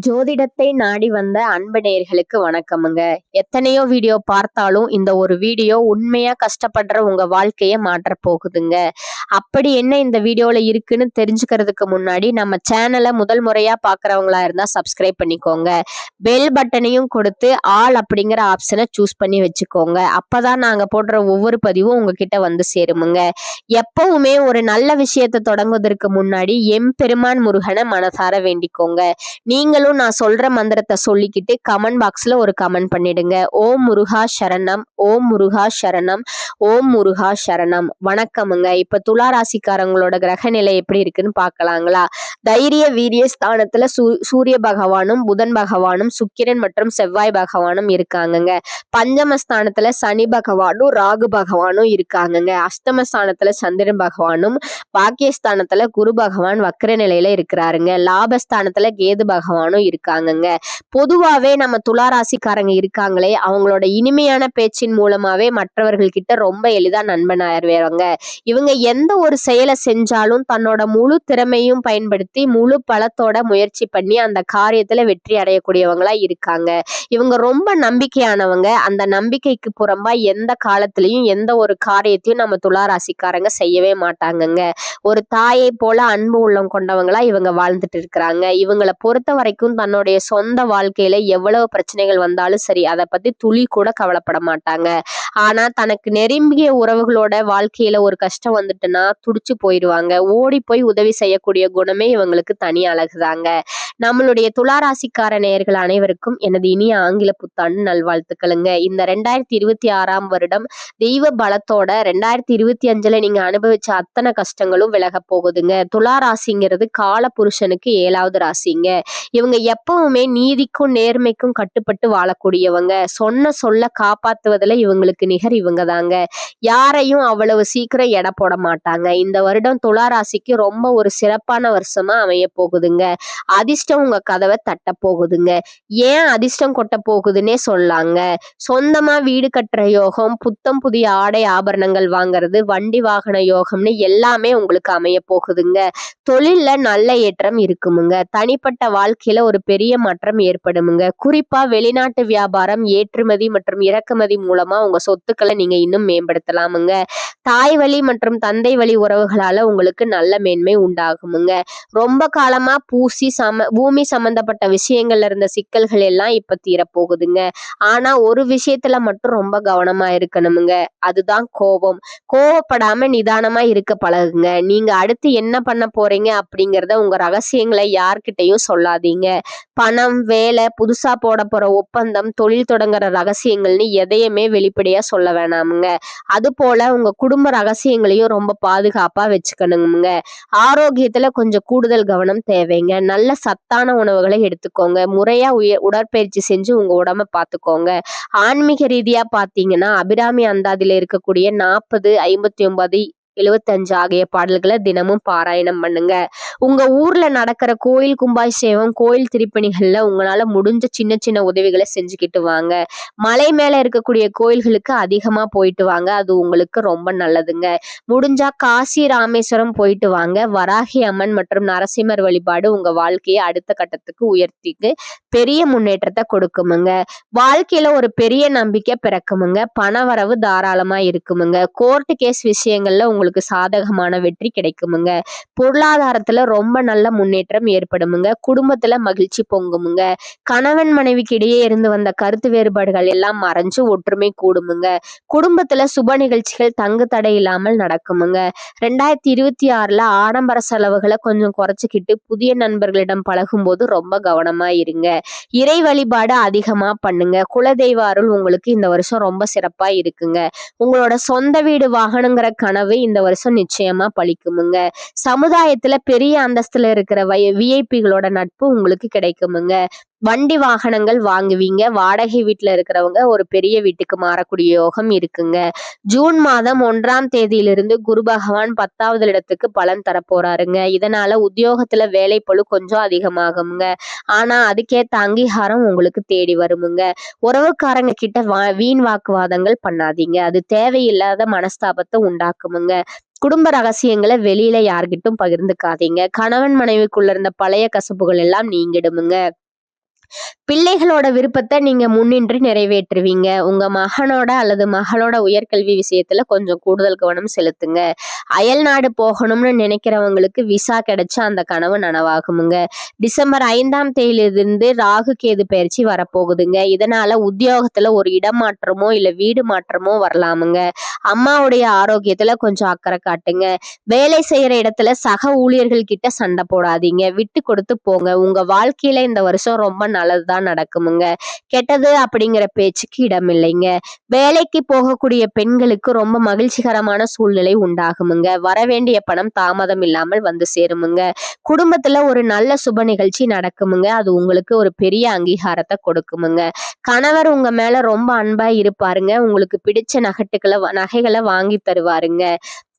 ஜோதிடத்தை நாடி வந்த அன்பு நேயர்களுக்கு வணக்கமுங்க. எத்தனையோ வீடியோ பார்த்தாலும் இந்த ஒரு வீடியோ உண்மையா கஷ்டப்படுற உங்க வாழ்க்கைய மாற்றப் போகுதுங்க. அப்படி என்ன இந்த வீடியோல இருக்குன்னு தெரிஞ்சுக்கிறதுக்கு முன்னாடி நம்ம சேனலை முதல் முறையா பார்க்கறவங்களா இருந்தா சப்ஸ்கிரைப் பண்ணிக்கோங்க. பெல் பட்டனையும் கொடுத்து ஆல் அப்படிங்கிற ஆப்ஷனை சூஸ் பண்ணி வச்சுக்கோங்க. அப்பதான் நாங்க போடுற ஒவ்வொரு பதிவும் உங்ககிட்ட வந்து சேருமுங்க. எப்பவுமே ஒரு நல்ல விஷயத்தை தொடங்குவதற்கு முன்னாடி எம்பெருமான் முருகனை மனசார வேண்டிக்கோங்க. நீங்களும் நான் சொல்ற மந்திரத்தை சொல்லிக்கிட்டு கமெண்ட் பாக்ஸ்ல ஒரு கமெண்ட் பண்ணிடுங்க. ஓம் முருகா சரணம், ஓம் முருகா சரணம், ஓம் முருகா சரணம். வணக்கமுங்க. இப்ப துலா ராசிக்காரங்களோட கிரக நிலை எப்படி இருக்குன்னு பார்க்கலாங்களா? தைரிய வீரிய ஸ்தானத்துல சூரிய பகவானும் புதன் பகவானும் சுக்கிரன் மற்றும் செவ்வாய் பகவானும் இருக்காங்கங்க. பஞ்சமஸ்தானத்துல சனி பகவானும் ராகு பகவானும் இருக்காங்கங்க. அஷ்டமஸ்தானத்துல சந்திரன் பகவானும், பாக்கியஸ்தானத்துல குரு பகவான் வக்ர நிலையில இருக்கிறாருங்க. லாபஸ்தானத்துல கேது பகவானும் இருக்காங்கங்க. பொதுவாவே நம்ம துலா ராசிக்காரங்க இருக்காங்களே, அவங்களோட இனிமையான பேச்சின் மூலமாவே மற்றவர்கள் கிட்ட ரொம்ப எளிதா நண்பனாயிருவாங்க. இவங்க எந்த ஒரு செயலை செஞ்சாலும் தன்னோட முழு திறமையும் பயன்படுத்தி முழு பலத்தோட முயற்சி பண்ணி அந்த காரியத்துல வெற்றி அடையக்கூடியவங்களா இருக்காங்க. இவங்க ரொம்ப நம்பிக்கையானவங்க. அந்த நம்பிக்கைக்கு புறம்பா எந்த காலத்திலையும் எந்த ஒரு காரியத்தையும் நம்ம துலா ராசிக்காரங்க செய்யவே மாட்டாங்கங்க. ஒரு தாயை போல அன்பு உள்ளம் கொண்டவங்களா இவங்க வாழ்ந்துட்டு இருக்கிறாங்க. இவங்களை பொறுத்த வரைக்கும் தன்னுடைய சொந்த வாழ்க்கையில எவ்வளவு பிரச்சனைகள் வந்தாலும் சரி, அதை பத்தி துளி கூட கவலைப்பட மாட்டாங்க. ஆனா தனக்கு நெருங்கிய உறவுகளோட வாழ்க்கையில ஒரு கஷ்டம் வந்துட்டுன்னா துடிச்சு போயிடுவாங்க. ஓடி போய் உதவி செய்யக்கூடிய குணமே இவங்களுக்கு தனி அழகுதாங்க. நம்மளுடைய துலா ராசிக்கார நேயர்கள் அனைவருக்கும் எனது இனிய ஆங்கில புத்தாண்டு நல்வாழ்த்துக்களுங்க. இந்த 2026ஆம் வருடம் தெய்வ பலத்தோட 2025ல நீங்க அனுபவிச்ச அத்தனை கஷ்டங்களும் விலக போகுதுங்க. துலா ராசிங்கிறது கால புருஷனுக்கு 7வது ராசிங்க. இவங்க எப்பவுமே நீதிக்கும் நேர்மைக்கும் கட்டுப்பட்டு வாழக்கூடியவங்க. சொன்ன சொல்ல காப்பாத்துவதுல இவங்களுக்கு நிகர் இவங்க தாங்க. யாரையும் அவ்வளவு சீக்கிரம் எடை போட மாட்டாங்க. இந்த வருடம் துலா ராசிக்கு ரொம்ப ஒரு சிறப்பான வருஷமா அமைய போகுதுங்க. அதிர்ஷ்டம் உங்க கதவை தட்ட போகுதுங்க. ஏன் அதிர்ஷ்டம் கொட்ட போகுதுன்னே சொல்லாங்க. சொந்தமா வீடு கட்டுற யோகம், புத்தம் புதிய ஆடை ஆபரணங்கள் வாங்குறது, வண்டி வாகன யோகம்னு எல்லாமே உங்களுக்கு அமைய போகுதுங்க. தொழில்ல நல்ல ஏற்றம் இருக்குமுங்க. தனிப்பட்ட வாழ்க்கையில ஒரு பெரிய மாற்றம் ஏற்படுமுங்க. குறிப்பா வெளிநாட்டு வியாபாரம், ஏற்றுமதி மற்றும் இறக்குமதி மூலமா உங்க சொத்துக்களை நீங்க இன்னும் மேம்படுத்தலாமுங்க. தாய் வழி மற்றும் தந்தை வழி உறவுகளால உங்களுக்கு நல்ல மேன்மை உண்டாகுமுங்க. ரொம்ப காலமா பூமி சம்பந்தப்பட்ட விஷயங்கள்ல இருந்த சிக்கல்கள் எல்லாம் இப்ப தீரப்போகுதுங்க. ஆனா ஒரு விஷயத்துல மட்டும் ரொம்ப கவனமா இருக்கணுமுங்க. அதுதான் கோபம். கோவப்படாம நிதானமா இருக்க பழகுங்க. நீங்க அடுத்து என்ன பண்ண போறீங்க அப்படிங்கறத உங்க ரகசியங்களை யார்கிட்டையும் சொல்லாதீங்க. பணம், வேலை, புதுசா போட போற ஒப்பந்தம், தொழில் தொடங்குற ரகசியங்கள்னு எதையுமே வெளிப்படையா சொல்ல வேணாமுங்க. அது போல உங்க குடும்ப ரகசியங்களையும் ரொம்ப பாதுகாப்பா வச்சுக்கணுங்க. ஆரோக்கியத்துல கொஞ்சம் கூடுதல் கவனம் தேவைங்க. நல்ல சத்தான உணவுகளை எடுத்துக்கோங்க. முறையா உடற்பயிற்சி செஞ்சு உங்க உடம்ப பார்த்துக்கோங்க. ஆன்மீக ரீதியா பாத்தீங்கன்னா அபிராமி அந்தாதியில இருக்கக்கூடிய 40, 59, 75 ஆகிய பாடல்களை தினமும் பாராயணம் பண்ணுங்க. உங்க ஊர்ல நடக்கிற கோயில் கும்பாபிஷேகம், கோயில் திருப்பணிகள்ல உங்களால முடிஞ்ச சின்ன சின்ன உதவிகளை செஞ்சுக்கிட்டு வாங்க. மலை மேல இருக்கக்கூடிய கோயில்களுக்கு அதிகமா போயிட்டு வாங்க. அது உங்களுக்கு ரொம்ப நல்லதுங்க. முடிஞ்சா காசி, ராமேஸ்வரம் போயிட்டு வாங்க. வராகி அம்மன் மற்றும் நரசிம்மர் வழிபாடு உங்க வாழ்க்கையை அடுத்த கட்டத்துக்கு உயர்த்திக்கு பெரிய முன்னேற்றத்தை கொடுக்குமுங்க. வாழ்க்கையில ஒரு பெரிய நம்பிக்கை பிறக்குமுங்க. பணவரவு தாராளமா இருக்குமுங்க. கோர்ட்டு கேஸ் விஷயங்கள்ல உங்களுக்கு சாதகமான வெற்றி கிடைக்குமுங்க. பொருளாதாரத்துல ரொம்ப நல்ல முன்னேற்றம் ஏற்படுமுங்க. குடும்பத்துல மகிழ்ச்சி பொங்குமுங்க. கணவன் மனைவிக்கு இடையே இருந்து வந்த கருத்து வேறுபாடுகள் எல்லாம் மறைஞ்சு ஒற்றுமை கூடுமுங்க. குடும்பத்துல சுப நிகழ்ச்சிகள் தங்கு தடை இல்லாமல் நடக்குமுங்க. 2026ல ஆடம்பர செலவுகளை கொஞ்சம் குறைச்சிக்கிட்டு புதிய நண்பர்களிடம் பழகும் போது ரொம்ப கவனமா இருங்க. இறை வழிபாடு அதிகமா பண்ணுங்க. குலதெய்வ அருள் உங்களுக்கு இந்த வருஷம் ரொம்ப சிறப்பா இருக்குங்க. உங்களோட சொந்த வீடு வாங்கணுங்கிற கனவு இந்த வருஷம் நிச்சயமா பலிக்குமுங்க. சமுதாயத்துல பெரிய அந்தஸ்துல இருக்கிற விஐபிகளோட நட்பு உங்களுக்கு கிடைக்குமுங்க. வண்டி வாகனங்கள் வாங்குவீங்க. வாடகை வீட்டுல இருக்கிறவங்க ஒரு பெரிய வீட்டுக்கு மாறக்கூடிய யோகம் இருக்குங்க. ஜூன் மாதம் 1ஆம் தேதியிலிருந்து குரு பகவான் 10வது இடத்துக்கு பலன் தரப்போறாருங்க. இதனால உத்தியோகத்துல வேலை பளு கொஞ்சம் அதிகமாகுங்க. ஆனா அதுக்கேத்த அங்கீகாரம் உங்களுக்கு தேடி வருமுங்க. உறவுக்காரங்க கிட்ட வீண் வாக்குவாதங்கள் பண்ணாதீங்க. அது தேவையில்லாத மனஸ்தாபத்தை உண்டாக்குமுங்க. குடும்ப ரகசியங்களை வெளியில யார்கிட்டும் பகிர்ந்துக்காதீங்க. கணவன் மனைவிக்குள்ள இருந்த பழைய கசப்புகள் எல்லாம் நீங்கிடுமுங்க. பிள்ளைகளோட விருப்பத்தை நீங்க முன்னின்று நிறைவேற்றுவீங்க. உங்க மகனோட அல்லது மகளோட உயர்கல்வி விஷயத்துல கொஞ்சம் கூடுதல் கவனம் செலுத்துங்க. அயல் நாடு போகணும்னு நினைக்கிறவங்களுக்கு விசா கிடைச்சா அந்த கனவு நனவாகுமுங்க. டிசம்பர் 5ஆம் தேதியிலிருந்து ராகு கேது பயிற்சி வரப்போகுதுங்க. இதனால உத்தியோகத்துல ஒரு இடமாற்றமோ இல்ல வீடு மாற்றமோ வரலாமுங்க. அம்மாவுடைய ஆரோக்கியத்துல கொஞ்சம் அக்கறை காட்டுங்க. வேலை செய்யற இடத்துல சக ஊழியர்கள் கிட்ட சண்டை போடாதீங்க. விட்டு கொடுத்து போங்க. உங்க வாழ்க்கையில இந்த வருஷம் ரொம்ப நல்லதுதான் நடக்குமுங்க. கெட்டது அப்படிங்கிற பேச்சுக்கு இடம் இல்லைங்க. வேலைக்கு போகக்கூடிய பெண்களுக்கு ரொம்ப மகிழ்ச்சிகரமான சூழ்நிலை உண்டாகுமுங்க. வரவேண்டிய பணம் தாமதம் இல்லாமல் வந்து சேருமுங்க. குடும்பத்துல ஒரு நல்ல சுப நிகழ்ச்சி நடக்குமுங்க. அது உங்களுக்கு ஒரு பெரிய அங்கீகாரத்தை கொடுக்குமுங்க. கணவர் உங்க மேல ரொம்ப அன்பா இருப்பாருங்க. உங்களுக்கு பிடிச்ச நகைகளை வாங்கி தருவாருங்க.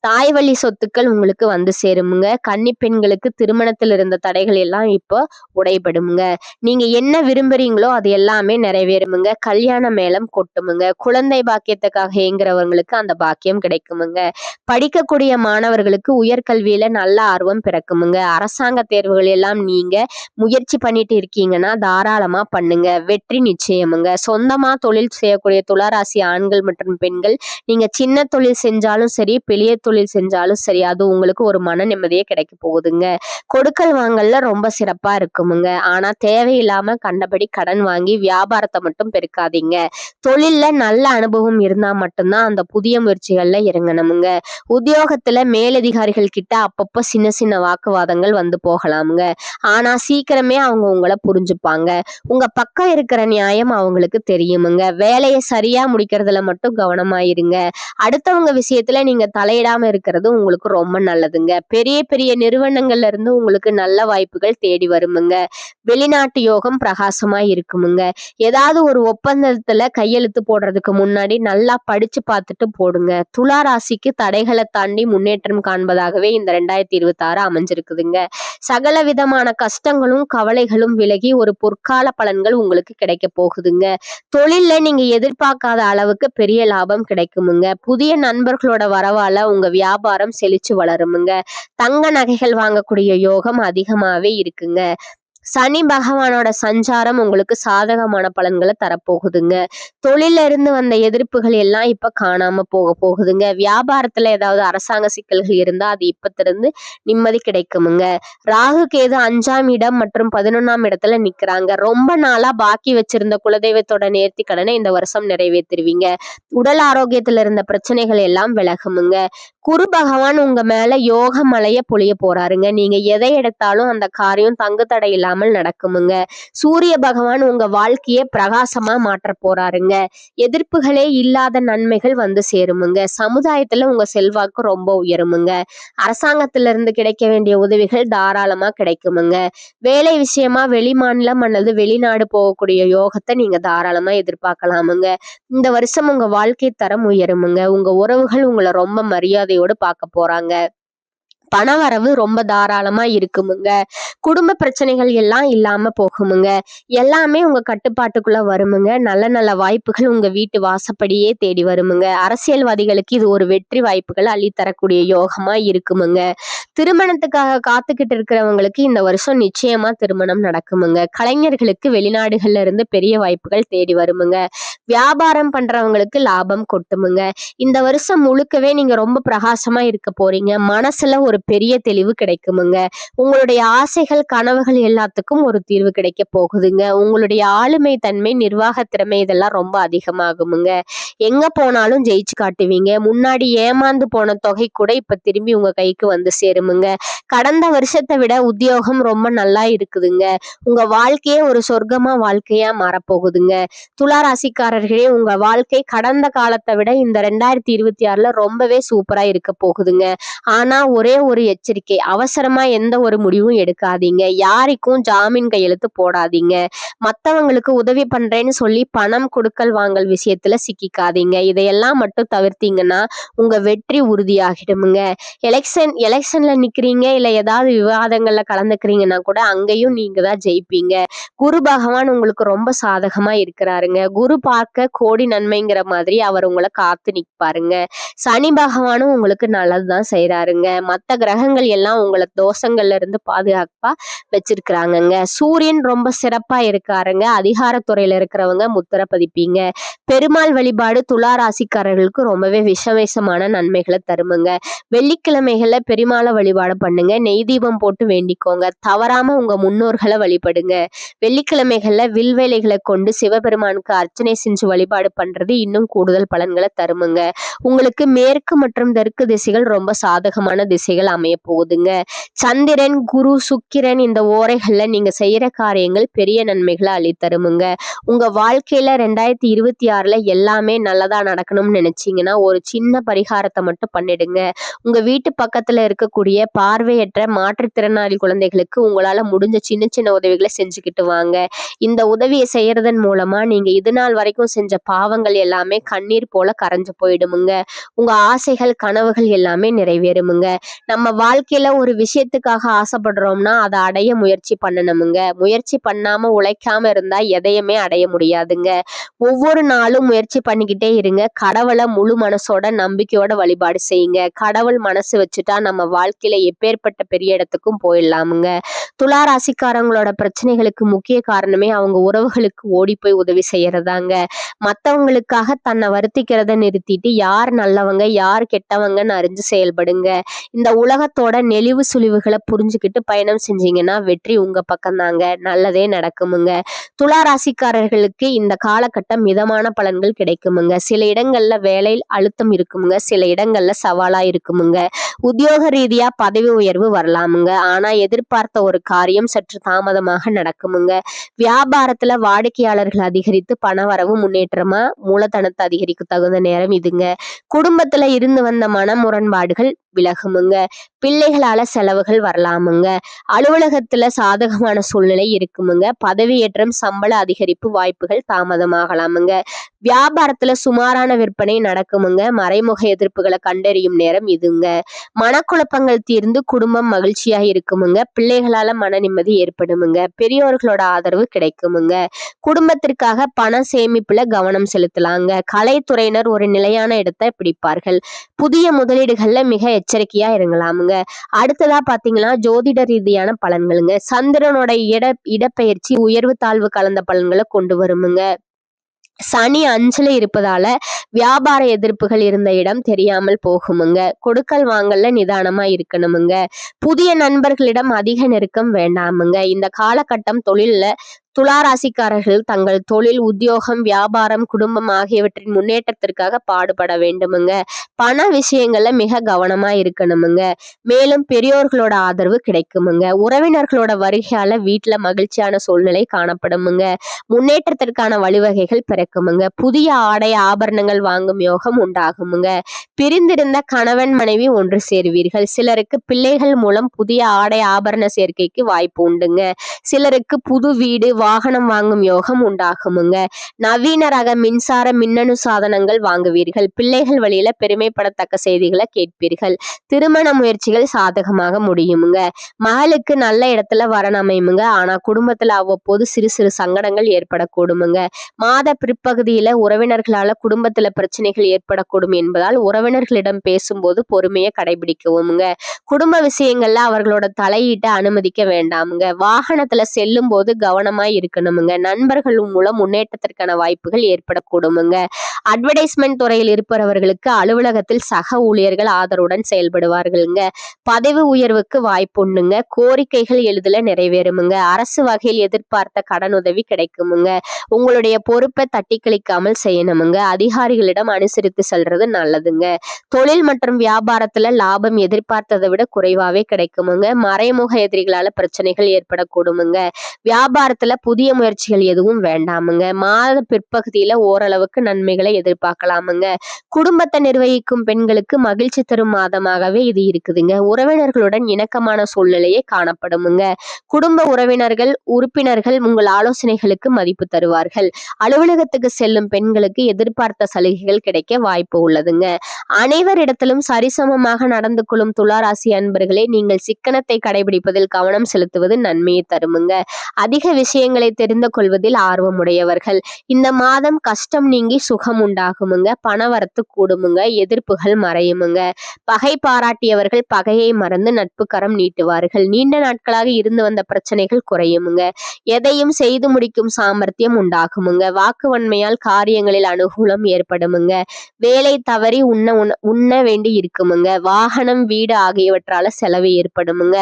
தாய் வழி சொத்துக்கள் உங்களுக்கு வந்து சேருமுங்க. கன்னி பெண்களுக்கு திருமணத்தில் இருந்த தடைகள் எல்லாம் இப்போ உடைபடுமுங்க. நீங்க என்ன விரும்புறீங்களோ அது எல்லாமே நிறைவேறுமுங்க. கல்யாண மேளம் கொட்டுமுங்க. குழந்தை பாக்கியத்துக்காக ஏங்குறவங்களுக்கு அந்த பாக்கியம் கிடைக்குமுங்க. படிக்கக்கூடிய மாணவர்களுக்கு உயர்கல்வியில நல்ல ஆர்வம் பிறக்குமுங்க. அரசாங்க தேர்வுகள் எல்லாம் நீங்க முயற்சி பண்ணிட்டு இருக்கீங்கன்னா தாராளமா பண்ணுங்க. வெற்றி நிச்சயமுங்க. சொந்தமா தொழில் செய்யக்கூடிய துளாராசி ஆண்கள் மற்றும் பெண்கள் நீங்க சின்ன தொழில் செஞ்சாலும் சரி, பெரிய தொழில் செஞ்சாலும் சரி, அது உங்களுக்கு ஒரு மன நிம்மதியே கிடைக்க போகுதுங்க. கொடுக்கல் வாங்கல்ல ரொம்ப சிறப்பா இருக்குமுங்க. ஆனா தேவையில்லாம கண்டபடி கடன் வாங்கி வியாபாரத்தை மட்டும் பெருக்காதீங்க. தொழில்ல நல்ல அனுபவம் இருந்தா மட்டும்தான் அந்த புதிய முயற்சிகள்ல இறங்கணுமுங்க. உத்தியோகத்துல மேலதிகாரிகள் கிட்ட அப்பப்போ சின்ன சின்ன வாக்குவாதங்கள் வந்து போகலாமுங்க. ஆனா சீக்கிரமே அவங்க உங்களை புரிஞ்சுப்பாங்க. உங்க பக்கம் இருக்கிற நியாயம் அவங்களுக்கு தெரியுமுங்க. வேலையை சரியா முடிக்கிறதுல மட்டும் கவனமா இருங்க. அடுத்தவங்க விஷயத்துல நீங்க தலையிடாம இருக்கிறது உங்களுக்கு ரொம்ப நல்லதுங்க. பெரிய பெரிய நிறுவனங்கள்ல இருந்து உங்களுக்கு நல்ல வாய்ப்புகள் தேடி வருமுங்க. வெளிநாட்டு யோகம் பிரகாசமா இருக்குமுங்க. ஏதாவது ஒரு ஒப்பந்தத்துல கையெழுத்து போடுறதுக்கு முன்னாடி நல்லா படிச்சு பார்த்துட்டு போடுங்க. துலா ராசிக்கு தடைகளை தாண்டி முன்னேற்றம் காண்பதாகவே இந்த 2026 அமைஞ்சிருக்குதுங்க. சகல விதமான கஷ்டங்களும் கவலைகளும் விலகி ஒரு பொற்கால பலன்கள் உங்களுக்கு கிடைக்க போகுதுங்க. தொழில்ல நீங்க எதிர்பார்க்காத அளவுக்கு பெரிய லாபம் கிடைக்குமுங்க. புதிய நண்பர்களோட வரவால உங்க வியாபாரம் செழிச்சு வளருமுங்க. தங்க நகைகள் வாங்கக்கூடிய யோகம் அதிகமாவே இருக்குங்க. சனி பகவானோட சஞ்சாரம் உங்களுக்கு சாதகமான பலன்களை தரப்போகுதுங்க. தொழில இருந்து வந்த எதிர்ப்புகள் எல்லாம் இப்ப காணாம போகுதுங்க. வியாபாரத்துல ஏதாவது அரசாங்க சிக்கல்கள் இருந்தா அது இப்பத்திலிருந்து நிம்மதி கிடைக்குமுங்க. ராகு கேது 5ஆம் இடம் மற்றும் 11ஆம் இடத்துல நிக்கிறாங்க. ரொம்ப நாளா பாக்கி வச்சிருந்த குலதெய்வத்தோட நேர்த்தி கடனை இந்த வருஷம் நிறைவேற்றுவீங்க. உடல் ஆரோக்கியத்துல இருந்த பிரச்சனைகள் எல்லாம் விலகுமுங்க. குரு பகவான் உங்க மேல யோக மலைய பொழிய போறாருங்க. நீங்க எதை எடுத்தாலும் அந்த காரியம் தங்கு தடை இல்லாமல் நடக்குமுங்க. சூரிய பகவான் உங்க வாழ்க்கைய பிரகாசமா மாற்ற போறாருங்க. எதிர்ப்புகளே இல்லாத நன்மைகள் வந்து சேருமுங்க. சமுதாயத்துல உங்க செல்வாக்கு ரொம்ப உயருமுங்க. அரசாங்கத்தில இருந்து கிடைக்க வேண்டிய உதவிகள் தாராளமா கிடைக்குமுங்க. வேலை விஷயமா வெளிமாநிலம் அல்லது வெளிநாடு போகக்கூடிய யோகத்தை நீங்க தாராளமா எதிர்பார்க்கலாமுங்க. இந்த வருஷம் உங்க வாழ்க்கை தரம் உயருமுங்க. உங்க உறவுகள் உங்களை ரொம்ப மரியாதையோடு பார்க்க போறாங்க. பணவரவு ரொம்ப தாராளமா இருக்குமுங்க. குடும்ப பிரச்சனைகள் எல்லாம் இல்லாம போகுமுங்க. எல்லாமே உங்க கட்டுப்பாட்டுக்குள்ள வருமுங்க. நல்ல நல்ல வாய்ப்புகள் உங்க வீட்டு வாசப்படியே தேடி வருமுங்க. அரசியல்வாதிகளுக்கு இது ஒரு வெற்றி வாய்ப்புகள் அள்ளித்தரக்கூடிய யோகமா இருக்குமுங்க. திருமணத்துக்காக காத்துக்கிட்டு இருக்கிறவங்களுக்கு இந்த வருஷம் நிச்சயமா திருமணம் நடக்குமுங்க. கலைஞர்களுக்கு வெளிநாடுகள்ல இருந்து பெரிய வாய்ப்புகள் தேடி வருமுங்க. வியாபாரம் பண்றவங்களுக்கு லாபம் கொட்டுமுங்க. இந்த வருஷம் முழுக்கவே நீங்க ரொம்ப பிரகாசமா இருக்க போறீங்க. மனசுல ஒரு பெரிய தெளிவு கிடைக்குமுங்க. உங்களுடைய ஆசைகள் கனவுகள் எல்லாத்துக்கும் ஒரு தீர்வு கிடைக்க போகுதுங்க. உங்களுடைய ஆளுமை தன்மை நிர்வாக திறமை இதெல்லாம் ரொம்ப அதிகமாகுமுங்க. எங்க போனாலும் ஜெயிச்சு காட்டுவீங்க. முன்னாடி ஏமாந்து போன தொகை கூட இப்ப திரும்பி உங்க கைக்கு வந்து சேருமுங்க. கடந்த வருஷத்தை விட உத்தியோகம் ரொம்ப நல்லா இருக்குதுங்க. உங்க வாழ்க்கையே ஒரு சொர்க்கமா வாழ்க்கையா மாறப்போகுதுங்க. துலா ராசிக்காரர்களே, உங்க வாழ்க்கை கடந்த காலத்தை விட இந்த 2026ல ரொம்பவே சூப்பரா இருக்க போகுதுங்க. ஆனா ஒரே ஒரு எச்சரிக்கை, அவசரமா எந்த ஒரு முடிவும் எடுக்காதீங்க. யாருக்கும் ஜாமீன் கையெழுத்து போடாதீங்க. மத்தவங்களுக்கு உதவி பண்றேன்னு சொல்லி பணம் கொடுக்கல் வாங்கல் விஷயத்துல சிக்கிக்காதீங்க. இதையெல்லாம் மட்டும் தவிர்த்தீங்கன்னா உங்க வெற்றி உறுதியாகிடுமுங்க. எலெக்ஷன்ல நிக்கிறீங்க, இல்ல ஏதாவது விவாதங்கள்ல கலந்துக்கிறீங்கன்னா கூட அங்கேயும் நீங்க தான் ஜெயிப்பீங்க. குரு பகவான் உங்களுக்கு ரொம்ப சாதகமா இருக்கிறாருங்க. குரு பார்க்க கோடி நன்மைங்கிற மாதிரி அவர் உங்களை காத்து நிற்பாருங்க. சனி பகவானும் உங்களுக்கு நல்லதுதான் செய்யறாருங்க. மத்த கிரகங்கள் எல்லாம் உங்களை தோஷங்கள்ல இருந்து பாதுகாப்பா வச்சிருக்கிறாங்கங்க. சூரியன் ரொம்ப சிறப்பா இருக்காருங்க. அதிகாரத்துறையில இருக்கிறவங்க முத்திர பதிப்பீங்க. பெருமாள் வழிபாடு துலா ராசிக்காரர்களுக்கு ரொம்பவே விசேஷமான நன்மைகளை தருமுங்க. வெள்ளிக்கிழமைகள்ல பெருமாளை வழிபாடு பண்ணுங்க. நெய் தீபம் போட்டு வேண்டிக்கோங்க. தவறாம உங்க முன்னோர்களை வழிபடுங்க. வெள்ளிக்கிழமைகள்ல வில்வேலைகளை கொண்டு சிவபெருமானுக்கு அர்ச்சனை செஞ்சு வழிபாடு பண்றது இன்னும் கூடுதல் பலன்களை தருமுங்க. உங்களுக்கு மேற்கு மற்றும் தெற்கு திசைகள் ரொம்ப சாதகமான திசைகள் அமைய போகுதுங்க. சந்திரன், குரு, சுக்கிரன் இந்த ஓரைகள்ல நீங்க செய்யற காரியங்கள் பெரிய நன்மைகளை அளித்தருமுங்க. உங்க வாழ்க்கையில 2026ல எல்லாமே நல்லதா நடக்கணும்னு நினைச்சீங்கன்னா ஒரு சின்ன பரிகாரத்தை மட்டும் பண்ணிடுங்க. உங்க வீட்டு பக்கத்துல இருக்கக்கூடிய பார்வையற்ற மாற்றுத்திறனாளி குழந்தைகளுக்கு உங்களால முடிஞ்ச சின்ன சின்ன உதவிகளை செஞ்சுக்கிட்டு வாங்க. இந்த உதவியை செய்யறதன் மூலமா நீங்க இது நாள் வரைக்கும் செஞ்ச பாவங்கள் எல்லாமே கண்ணீர் போல கரைஞ்சு போயிடுமுங்க. உங்க ஆசைகள் கனவுகள் எல்லாமே நிறைவேறுமுங்க. நம்ம வாழ்க்கையில ஒரு விஷயத்துக்காக ஆசைப்படுறோம்னா அதை அடைய முயற்சி பண்ணணுமுங்க. முயற்சி பண்ணாம உழைக்காம இருந்தா எதையுமே அடைய முடியாதுங்க. ஒவ்வொரு நாளும் முயற்சி பண்ணிக்கிட்டே இருங்க. கடவுளை முழு மனசோட நம்பிக்கையோட வழிபாடு செய்யுங்க. கடவுள் மனசு வச்சுட்டா நம்ம வாழ்க்கையில எப்பேற்பட்ட பெரிய இடத்துக்கும் போயிடலாமுங்க. துலா ராசிக்காரங்களோட பிரச்சனைகளுக்கு முக்கிய காரணமே அவங்க உறவுகளுக்கு ஓடி போய் உதவி செய்யறதாங்க. மத்தவங்களுக்காக தன்னை வருத்திக்கிறத நிறுத்திட்டு யார் நல்லவங்க யார் கெட்டவங்கன்னு அறிஞ்சு செயல்படுங்க. இந்த உலகத்தோட நெளிவு சுழிவுகளை புரிஞ்சுக்கிட்டு பயணம் செஞ்சீங்கன்னா வெற்றி உங்க பக்கம் தாங்க. நல்லதே நடக்குமுங்க. துலா ராசிக்காரர்களுக்கு இந்த காலகட்டம் மிதமான பலன்கள் கிடைக்குமுங்க. சில இடங்கள்ல வேலையில் அழுத்தம் இருக்குமுங்க. சில இடங்கள்ல சவாலா இருக்குமுங்க. உத்தியோக ரீதியா பதவி உயர்வு வரலாமுங்க. ஆனா எதிர்பார்த்த ஒரு காரியம் சற்று தாமதமாக நடக்குமுங்க. வியாபாரத்துல வாடிக்கையாளர்கள் அதிகரித்து பணவரவு முன்னேற்றமா மூலதனத்தை அதிகரிக்க தகுந்த நேரம் இதுங்க. குடும்பத்துல இருந்து வந்த மன முரண்பாடுகள் விலகுமுங்க. பிள்ளைகளால செலவுகள் வரலாமுங்க. அலுவலகத்துல சாதகமான சூழ்நிலை இருக்குமுங்க. பதவியேற்றம் சம்பள அதிகரிப்பு வாய்ப்புகள் தாமதமாகலாமுங்க. வியாபாரத்துல சுமாரான விற்பனை நடக்குமுங்க. மறைமுக எதிர்ப்புகளை கண்டறியும் நேரம் இதுங்க. மனக்குழப்பங்கள் தீர்ந்து குடும்பம் மகிழ்ச்சியா இருக்குமுங்க. பிள்ளைகளால மன நிம்மதி ஏற்படுமுங்க. பெரியோர்களோட ஆதரவு கிடைக்குமுங்க. குடும்பத்திற்காக பண சேமிப்புல கவனம் செலுத்தலாங்க. கலைத்துறையினர் ஒரு நிலையான இடத்தை பிடிப்பார்கள். புதிய முதலீடுகள்ல மிக எச்சரிக்கையா இருங்கலாமுங்க. அடுத்ததா பாத்தீங்கன்னா ஜோதிட ரீதியான பலன்களுங்க. சந்திரனோட இடப்பெயர்ச்சி உயர்வு தாழ்வு கலந்த பலன்களை கொண்டு வருமுங்க. சனி 5ல இருப்பதால வியாபார எதிர்ப்புகள் இருந்த இடம் தெரியாமல் போகுமுங்க. கொடுக்கல் வாங்கல்ல நிதானமா இருக்கணுமுங்க. புதிய நண்பர்களிடம் அதிக நெருக்கம் வேண்டாமுங்க. இந்த காலகட்டம் தொழில்ல துலா ராசிக்காரர்கள் தங்கள் தொழில், உத்தியோகம், வியாபாரம், குடும்பம் ஆகியவற்றின் முன்னேற்றத்திற்காக பாடுபட வேண்டுமுங்க. பண விஷயங்கள்ல மிக கவனமா இருக்கணுமுங்க. மேலும் பெரியோர்களோட ஆதரவு கிடைக்குமுங்க. உறவினர்களோட வருகையால வீட்டுல மகிழ்ச்சியான சூழ்நிலை காணப்படுமுங்க. முன்னேற்றத்திற்கான வழிவகைகள் பிறக்குமுங்க. புதிய ஆடை ஆபரணங்கள் வாங்கும் யோகம் உண்டாகுமுங்க. பிரிந்திருந்த கணவன் மனைவி ஒன்று சேருவீர்கள். சிலருக்கு பிள்ளைகள் மூலம் புதிய ஆடை ஆபரண சேர்க்கைக்கு வாய்ப்பு உண்டுங்க. சிலருக்கு புது வீடு வாகனம் வாங்கும் யோகம் உண்டாகுமுங்க. நவீன ரக மின்சார மின்னணு சாதனங்கள் வாங்குவீர்கள். பிள்ளைகள் வழியில பெருமைப்படத்தக்க செய்திகளை கேட்பீர்கள். திருமண முயற்சிகள் சாதகமாக முடியுமுங்க. மகளுக்கு நல்ல இடத்துல வரன் அமையுமுங்க. ஆனா குடும்பத்துல அவ்வப்போது சிறு சிறு சங்கடங்கள் ஏற்படக்கூடுமுங்க. மாத பிற்பகுதியில உறவினர்களால குடும்பத்துல பிரச்சனைகள் ஏற்படக்கூடும் என்பதால் உறவினர்களிடம் பேசும்போது பொறுமையை கடைபிடிக்கவுமுங்க. குடும்ப விஷயங்கள்ல அவர்களோட தலையீட்டை அனுமதிக்க வேண்டாமுங்க. வாகனத்துல செல்லும் போது கவனமா இருக்கணுமுங்க. நண்பர்கள் மூலம் முன்னேற்றத்திற்கான வாய்ப்புகள் ஏற்படக்கூடுமுங்க. அட்வர்டைஸ்மெண்ட் துறையில் இருப்பவர்களுக்கு அலுவலகத்தில் சக ஊழியர்கள் ஆதரவுடன் செயல்படுவார்களுங்க. பதவி உயர்வுக்கு வாய்ப்பு உண்டுங்க. கோரிக்கைகள் எளிதில் நிறைவேறுமுங்க. அரசு வகையில் எதிர்பார்த்த கடனுதவி கிடைக்குமுங்க. உங்களுடைய பொறுப்பை தட்டி கழிக்காமல் செய்யணுமுங்க. அதிகாரிகளிடம் அனுசரித்து செல்றது நல்லதுங்க. தொழில் மற்றும் வியாபாரத்துல லாபம் எதிர்பார்த்ததை விட குறைவாவே கிடைக்குமுங்க. மறைமுக எதிரிகளால பிரச்சனைகள் ஏற்படக்கூடுமுங்க. வியாபாரத்துல புதிய முயற்சிகள் எதுவும் வேண்டாமுங்க. மாத பிற்பகுதியில ஓரளவுக்கு நன்மைகளை எதிர்பார்க்கலாமுங்க. குடும்பத்தை நிர்வகிக்கும் பெண்களுக்கு மகிழ்ச்சி தரும் மாதமாகவே இது இருக்குதுங்க. உறவினர்களுடன் இணக்கமான சூழ்நிலையே காணப்படுமுங்க. குடும்ப உறுப்பினர்கள் உங்கள் ஆலோசனைகளுக்கு மதிப்பு தருவார்கள். அலுவலகத்துக்கு செல்லும் பெண்களுக்கு எதிர்பார்த்த சலுகைகள் கிடைக்க வாய்ப்பு உள்ளதுங்க. அனைவரிடத்திலும் சரிசமமாக நடந்து கொள்ளும் துளாராசி அன்பர்களே, நீங்கள் சிக்கனத்தை கடைபிடிப்பதில் கவனம் செலுத்துவது நன்மையை தருமுங்க. அதிக விஷயங்கள் விஷயங்களை தெரிந்து கொள்வதில் ஆர்வமுடையவர்கள். இந்த மாதம் கஷ்டம் நீங்கி சுகம் உண்டாகுமுங்க. பணவரத்து கூடுமுங்க. எதிர்ப்புகள் மறையுமுங்க. பகை பாராட்டியவர்கள் பகையை மறந்து நட்பு கரம் நீட்டுவார்கள். நீண்ட நாட்களாக இருந்து வந்த பிரச்சனைகள் குறையுமுங்க. எதையும் செய்து முடிக்கும் சாமர்த்தியம் உண்டாகுமுங்க. வாக்குவன்மையால் காரியங்களில் அனுகூலம் ஏற்படுமுங்க. வேலை தவறி உண்ண வேண்டி இருக்குமுங்க. வாகனம் வீடு ஆகியவற்றால செலவு ஏற்படுமுங்க.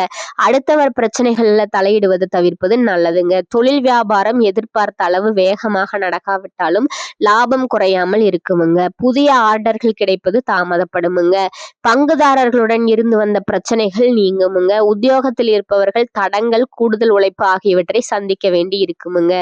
அடுத்தவர் பிரச்சனைகள்ல தலையிடுவது தவிர்ப்பது நல்லதுங்க. தொழில் வியாபாரம் எதிர்பார்த்த அளவு வேகமாக நடக்காவிட்டாலும் லாபம் குறையாமல் இருக்குமுங்க. புதிய ஆர்டர்கள் கிடைப்பது தாமதப்படுமுங்க. பங்குதாரர்களுடன் இருந்து வந்த பிரச்சனைகள் நீங்குமுங்க. உத்தியோகத்தில் இருப்பவர்கள் தடங்கள் கூடுதல் உழைப்பு ஆகியவற்றை சந்திக்க வேண்டி இருக்குமுங்க.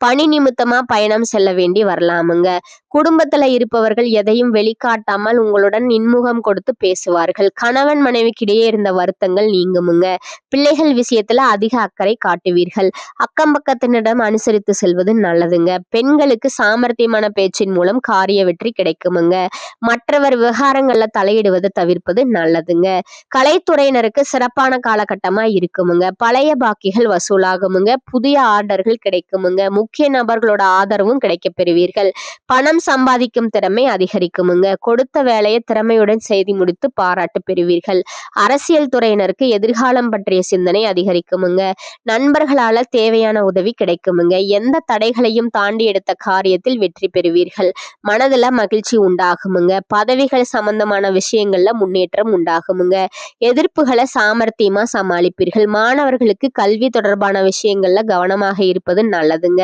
பணி நிமித்தமா பயணம் செல்ல வேண்டி வரலாமுங்க. குடும்பத்துல இருப்பவர்கள் எதையும் வெளிக்காட்டாமல் உங்களுடன் இன்முகம் கொடுத்து பேசுவார்கள். கணவன் மனைவிக்கிடையே இருந்த வருத்தங்கள் நீங்குமுங்க. பிள்ளைகள் விஷயத்துல அதிக அக்கறை காட்டுவீர்கள். அக்கம் பக்கத்தினிடம் அனுசரித்து செல்வது நல்லதுங்க. பெண்களுக்கு சாமர்த்தியமான பேச்சின் மூலம் காரிய வெற்றி கிடைக்குமுங்க. மற்றவர் விவகாரங்கள்ல தலையிடுவதை தவிர்ப்பது நல்லதுங்க. கலைத்துறையினருக்கு சிறப்பான காலகட்டமா இருக்குமுங்க. பழைய பாக்கிகள் வசூலாகுமுங்க. புதிய ஆர்டர்கள் கிடைக்குமுங்க. முக்கிய நபர்களோட ஆதரவும் கிடைக்க பெறுவீர்கள். பணம் சம்பாதிக்கும் திறமை அதிகரிக்குமுங்க. கொடுத்த வேலையை திறமையுடன் செய்து முடித்து பாராட்டு பெறுவீர்கள். அரசியல் துறையினருக்கு எதிர்காலம் பற்றிய சிந்தனை அதிகரிக்குமுங்க. நண்பர்களால தேவையான உதவி கிடைக்குமுங்க. எந்த தடைகளையும் தாண்டி எடுத்த காரியத்தில் வெற்றி பெறுவீர்கள். மனதுல மகிழ்ச்சி உண்டாகுமுங்க. பதவிகள் சம்பந்தமான விஷயங்கள்ல முன்னேற்றம் உண்டாகுமுங்க. எதிர்ப்புகளை சாமர்த்தியமா சமாளிப்பீர்கள். மாணவர்களுக்கு கல்வி தொடர்பான விஷயங்கள்ல கவனமாக இருப்பது நல்லதுங்க.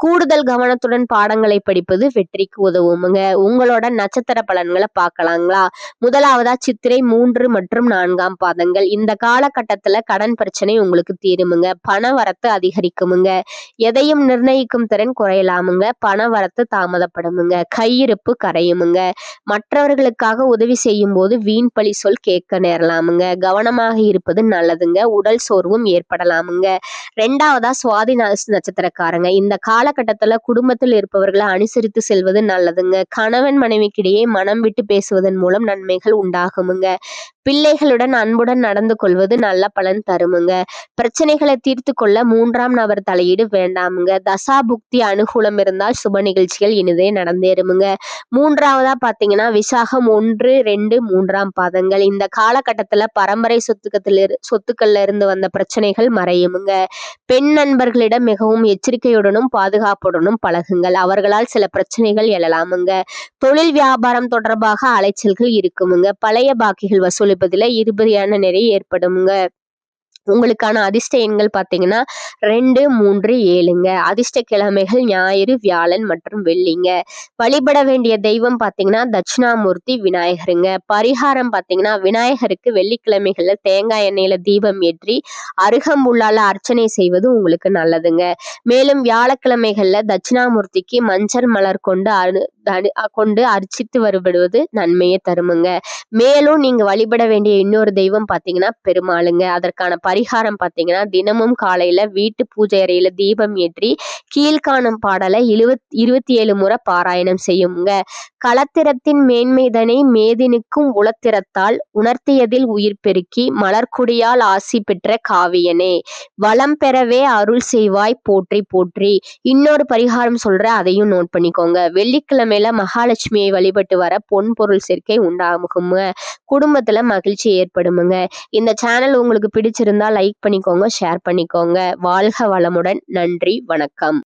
கூடுதல் கவனத்துடன் பாடங்களை படிப்பது வெற்றிக்கு உதவுமுங்க. உங்களோட நட்சத்திர பலன்களை பார்க்கலாங்களா? முதலாவதா சித்திரை 3 மற்றும் 4 பாதங்கள். இந்த காலகட்டத்துல கடன் பிரச்சனை உங்களுக்கு தீருமுங்க. பண வரத்து அதிகரிக்குமுங்க. எதையும் நிர்ணயிக்கும் திறன் குறையலாமுங்க. பண வரத்து தாமதப்படுமுங்க. கையிருப்பு கரையுமுங்க. மற்றவர்களுக்காக உதவி செய்யும் போது வீண் பழி சொல் கேட்க நேரலாமுங்க. கவனமாக இருப்பது நல்லதுங்க. உடல் சோர்வும் ஏற்படலாமுங்க. 2வதா சுவாதி நட்சத்திரக்காரங்க. இந்த காலகட்டத்துல குடும்பத்தில் இருப்பவர்களை அனுசரித்து செல்வது நல்லதுங்க. கணவன் மனைவிக்கிடையே மனம் விட்டு பேசுவதன் மூலம் நன்மைகள் உண்டாகுமுங்க. பிள்ளைகளுடன் அன்புடன் நடந்து கொள்வது நல்ல பலன் தருமுங்க. பிரச்சனைகளை தீர்த்து கொள்ள 3ஆம் நபர் தலையீடு வேண்டாமுங்க. தசா புக்தி அனுகூலம் இருந்தால் சுப நிகழ்ச்சிகள் இனிதே நடந்தேறுமுங்க. 3வதா பாத்தீங்கன்னா விசாகம் 1, 2, 3 பாதங்கள். இந்த காலகட்டத்துல பரம்பரை சொத்துக்கள்ல இருந்து வந்த பிரச்சனைகள் மறையுமுங்க. பெண் நண்பர்களிடம் மிகவும் எச்சரிக்கையுடனும் பாதுகாப்புடனும் பழகுங்கள். அவர்களால் சில பிரச்சனைகள் எழலாமுங்க. தொழில் வியாபாரம் தொடர்பாக அலைச்சல்கள் இருக்குமுங்க. பழைய பாக்கிகள் வசூலிப்பதில் இருபடியான நிறைய ஏற்படுமுங்க. உங்களுக்கான அதிர்ஷ்ட எண்கள் பார்த்தீங்கன்னா 2, 3, 7ங்க. அதிர்ஷ்ட கிழமைகள் ஞாயிறு, வியாழன் மற்றும் வெள்ளிங்க. வழிபட வேண்டிய தெய்வம் பார்த்தீங்கன்னா தட்சிணாமூர்த்தி விநாயகருங்க. பரிகாரம் பார்த்தீங்கன்னா விநாயகருக்கு வெள்ளிக்கிழமைகள்ல தேங்காய் எண்ணெயில தீபம் ஏற்றி அருகம்புல்லால அர்ச்சனை செய்வது உங்களுக்கு நல்லதுங்க. மேலும் வியாழக்கிழமைகள்ல தட்சிணாமூர்த்திக்கு மஞ்சள் மலர் கொண்டு அர்ச்சித்து வருபடுவது நன்மையை தருமுங்க. மேலும் நீங்க வழிபட வேண்டிய இன்னொரு தெய்வம் பார்த்தீங்கன்னா பெருமாளுங்க. அதற்கான பரிகாரம் பார்த்தீங்கன்னா தினமும் காலையில வீட்டு பூஜை அறையில தீபம் ஏற்றி கீழ்காணும் பாடலை 27 முறை பாராயணம் செய்யுங்க. களத்திரத்தின் மேன்மைதனை மேதினுக்கும் உளத்திரத்தால் உணர்த்தியதில் உயிர் பெருக்கி மலர்குடியால் ஆசி பெற்ற காவியனே, வளம் பெறவே அருள் செய்வாய் போற்றி போற்றி. இன்னொரு பரிகாரம் சொல்றேன், அதையும் நோட் பண்ணிக்கோங்க. வெள்ளிக்கிழமையில மகாலட்சுமியை வழிபட்டு வர பொன் பொருள் சேர்க்கை உண்டாகுங்க. குடும்பத்துல மகிழ்ச்சி ஏற்படுமுங்க. இந்த சேனல் உங்களுக்கு பிடிச்சிருந்தா லைக் பண்ணிக்கோங்க, ஷேர் பண்ணிக்கோங்க. வாழ்க வளமுடன். நன்றி, வணக்கம்.